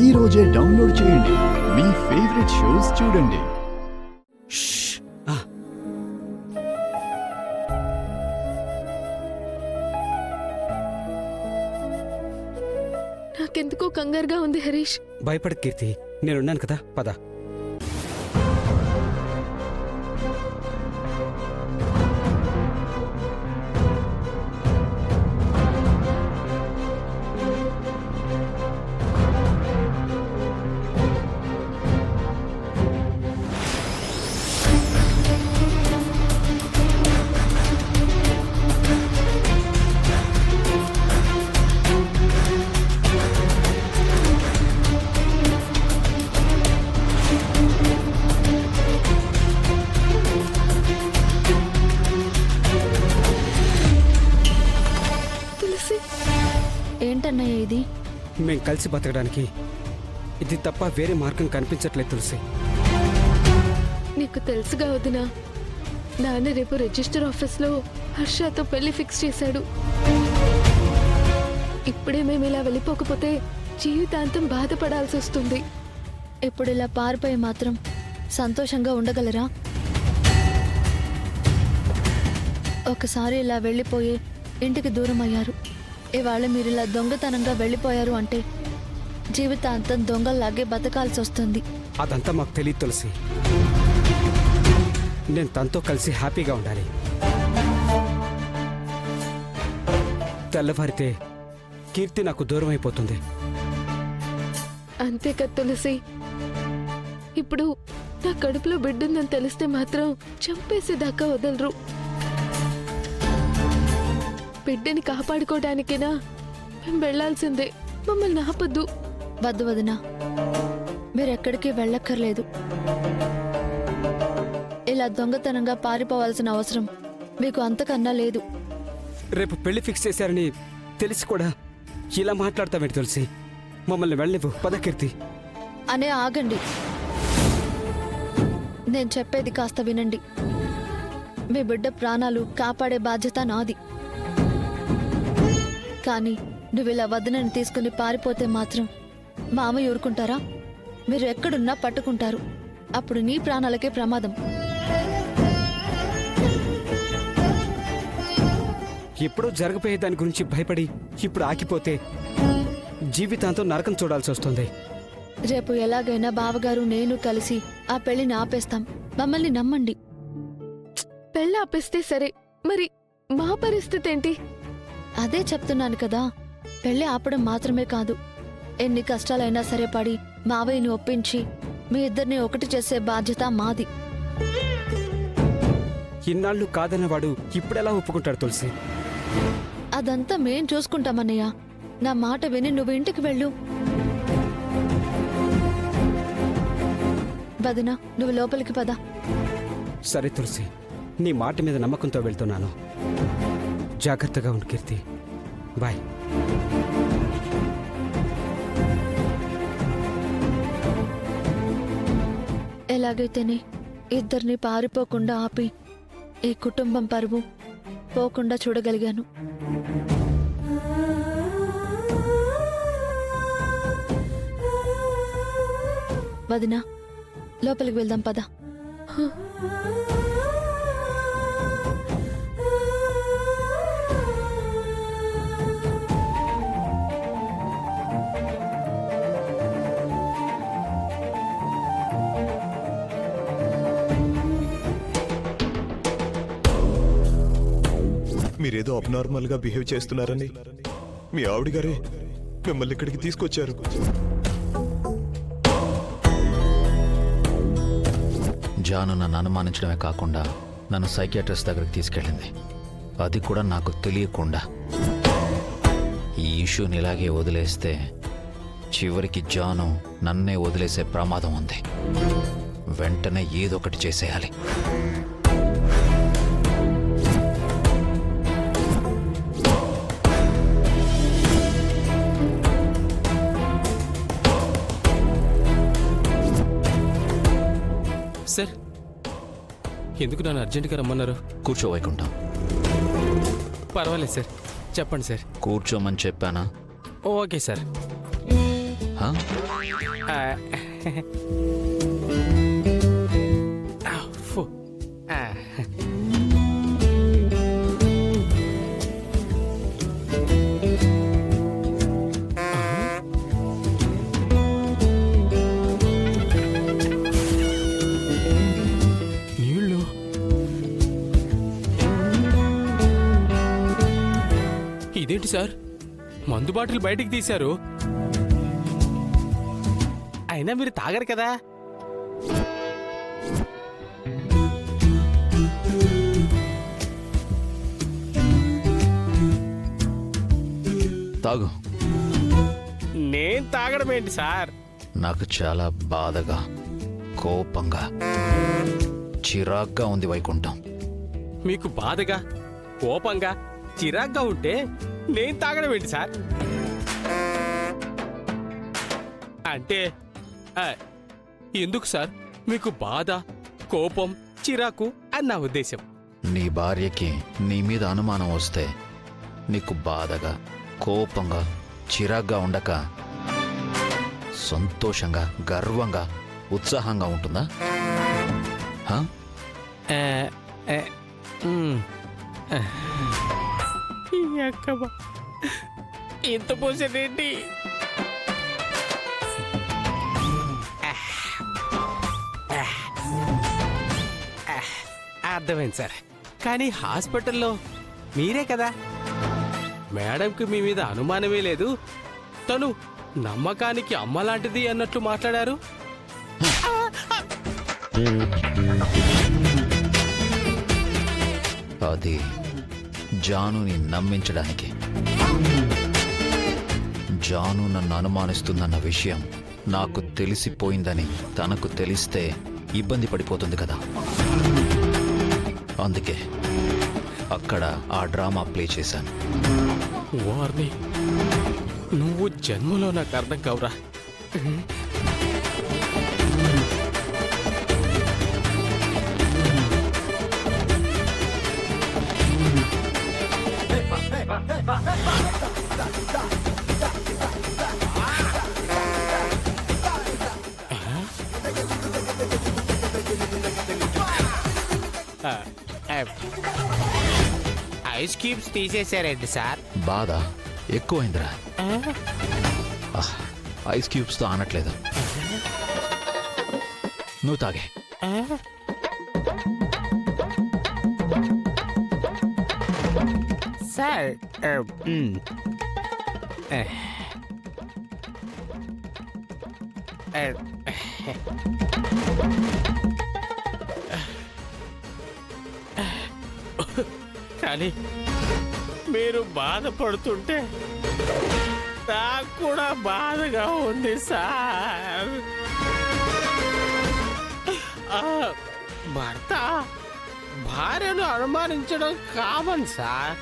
ఈ రోజే డౌన్లోడ్ చేయండి. మీ ఫేవరెట్ షోస్ చూడండి. నాకెందుకో కంగారుగా ఉంది హరీష్. భయపడ కీర్తి, నేనున్నాను కదా, పద. ఏంటన్నయ్య ఇది? మేం కలిసి బతకడానికి ఇది తప్ప వేరే మార్గం కనిపించట్లేదు తులసి. నీకు తెలుసుగా వదినా, నాన్న రేపు రిజిస్టర్ ఆఫీస్లో హర్షతో పెళ్లి ఫిక్స్ చేశాడు. ఇప్పుడే మేము ఇలా వెళ్ళిపోకపోతే జీవితాంతం బాధపడాల్సి వస్తుంది. ఇప్పుడు ఇలా పారిపోయి మాత్రం సంతోషంగా ఉండగలరా? ఒకసారి ఇలా వెళ్ళిపోయి ఇంటికి దూరం అయ్యారు. ఇవాళ మీరు ఇలా దొంగతనంగా వెళ్ళిపోయారు అంటే జీవితాంతం దొంగల్లాగే బతకాల్సి వస్తుంది. అదంతా మాకు తెలియదు తులసి. నేను తనతో కలిసి హ్యాపీగా ఉండాలి. తెల్లవారితే కీర్తి నాకు దూరం అయిపోతుంది. అంతే కదా తులసి. ఇప్పుడు నా కడుపులో బిడ్డుందని తెలిస్తే మాత్రం చంపేసేదాకా వదలరు. బిడ్డని కాపాడుకోవడానికేనా మేము వెళ్లాల్సిందే. మమ్మల్ని ఆపద్దు. వద్దు వదినా, మీరెక్కడికి వెళ్ళక్కర్లేదు. ఇలా దొంగతనంగా పారిపోవాల్సిన అవసరం మీకు అంతకన్నా లేదు. రేపు పెళ్లి ఫిక్స్ చేశారని తెలిసి కూడా ఇలా మాట్లాడతామేంటి తులసి? మమ్మల్ని వెళ్ళనివ్వు, పద కీర్తి. అనే ఆగండి, నేను చెప్పేది కాస్త వినండి. మీ బిడ్డ ప్రాణాలు కాపాడే బాధ్యత నాది. కానీ నువ్వు ఇలా వదినని తీసుకుని పారిపోతే మాత్రం మామయ్య ఊరుకుంటారా? మీరు ఎక్కడున్నా పట్టుకుంటారు. అప్పుడు నీ ప్రాణాలకే ప్రమాదం. ఎప్పుడో జరగబోయే దాని గురించి భయపడి ఇప్పుడు ఆగిపోతే జీవితాంతం నరకం చూడాల్సి వస్తుంది. రేపు ఎలాగైనా బావగారు నేను కలిసి ఆ పెళ్లిని ఆపేస్తాం. మమ్మల్ని నమ్మండి. పెళ్ళి ఆపేస్తే సరే, మరి మా పరిస్థితి ఏంటి? అదే చెప్తున్నాను కదా, పెళ్లి ఆపడం మాత్రమే కాదు, ఎన్ని కష్టాలైనా సరే పడి మావయ్యని ఒప్పించి మీ ఇద్దరిని ఒకటి చేసే బాధ్యత మాది. ఇన్నాళ్ళు కాదన్నవాడు ఇప్పుడెలా ఒప్పుకుంటాడు తులసి? అదంతా మేం చూసుకుంటామన్నయ్య. నా మాట విని నువ్వు ఇంటికి వెళ్ళు. వదినా, నువ్వు లోపలికి పద. సరే తులసి, నీ మాట మీద నమ్మకంతో వెళ్తున్నాను. జాగ్రత్తగా ఉండు కీర్తి. బాయ్. ఎలాగైతేనే ఇద్దరిని పారిపోకుండా ఆపి ఈ కుటుంబం పరువు పోకుండా చూడగలిగాను. వదినా, లోపలికి వెళ్దాం పద. మీరేదో అబ్నార్మల్ గా బిహేవ్ చేస్తున్నారని మీ ఆవిడ గారే మిమ్మల్ని ఇక్కడికి తీసుకొచ్చారు. జాను నన్ను అనుమానించడమే కాకుండా నన్ను సైకియాట్రిస్ట్ దగ్గరికి తీసుకెళ్ళింది. అది కూడా నాకు తెలియకుండా. ఈ ఇష్యూని ఇలాగే వదిలేస్తే చివరికి జాను నన్నే వదిలేసే ప్రమాదం ఉంది. వెంటనే ఏదో ఒకటి చేసేయాలి. సార్, ఎందుకు నన్ను అర్జెంటుగా రమ్మన్నారు? కూర్చో వైకుంఠం. పర్వాలేదు సార్, చెప్పండి సార్. కూర్చోమని చెప్పానా? Okay sir. ఆ, ఆ, ఫు. ఆ. నీళ్ళు ఇదేంటి సార్ మందు బాటిల్ బయటికి తీశారు అయినా మీరు తాగరు కదా తాగు. నేను తాగడం ఏంటి సార్ నాకు చాలా బాధగా, కోపంగా, చిరాగ్గా ఉంది వైకుంఠం. మీకు బాధగా కోపంగా చిరాగ్గా ఉంటే నేను తాగడం ఏంటి సార్ అంటే ఆ, ఎందుకు సార్ మీకు బాధ కోపం చిరాకు అని నా ఉద్దేశం. నీ భార్యకి నీ మీద అనుమానం వస్తే నీకు బాధగా, కోపంగా, చిరాగ్గా ఉండక సంతోషంగా, గర్వంగా, ఉత్సాహంగా ఉంటుందా? హా? ఇంత పోసేదేంటి అర్థమైంది సార్ కానీ హాస్పిటల్లో మీరే కదా మేడంకి మీ మీద అనుమానమే లేదు తను నమ్మకానికి అమ్మ లాంటిది అన్నట్లు మాట్లాడారు అది జానుని నమ్మించడానికి. జాను నన్ను అనుమానిస్తుందన్న విషయం నాకు తెలిసిపోయిందని తనకు తెలిస్తే ఇబ్బంది పడిపోతుంది కదా. అందుకే అక్కడ ఆ డ్రామా ప్లే చేశాను. వార్ని నువ్వు జన్మలో నాకు అర్థం కావురా ఐస్ క్యూబ్స్ తీసేశారండి సార్ బాధ ఎక్కువైందిరా. ఐస్ క్యూబ్స్తో ఆనట్లేదు. నువ్వు తాగే. సార్ కానీ మీరు బాధపడుతుంటే నాకు కూడా బాధగా ఉంది సార్. భర్త భార్యను అనుమానించడం కామన్ సార్.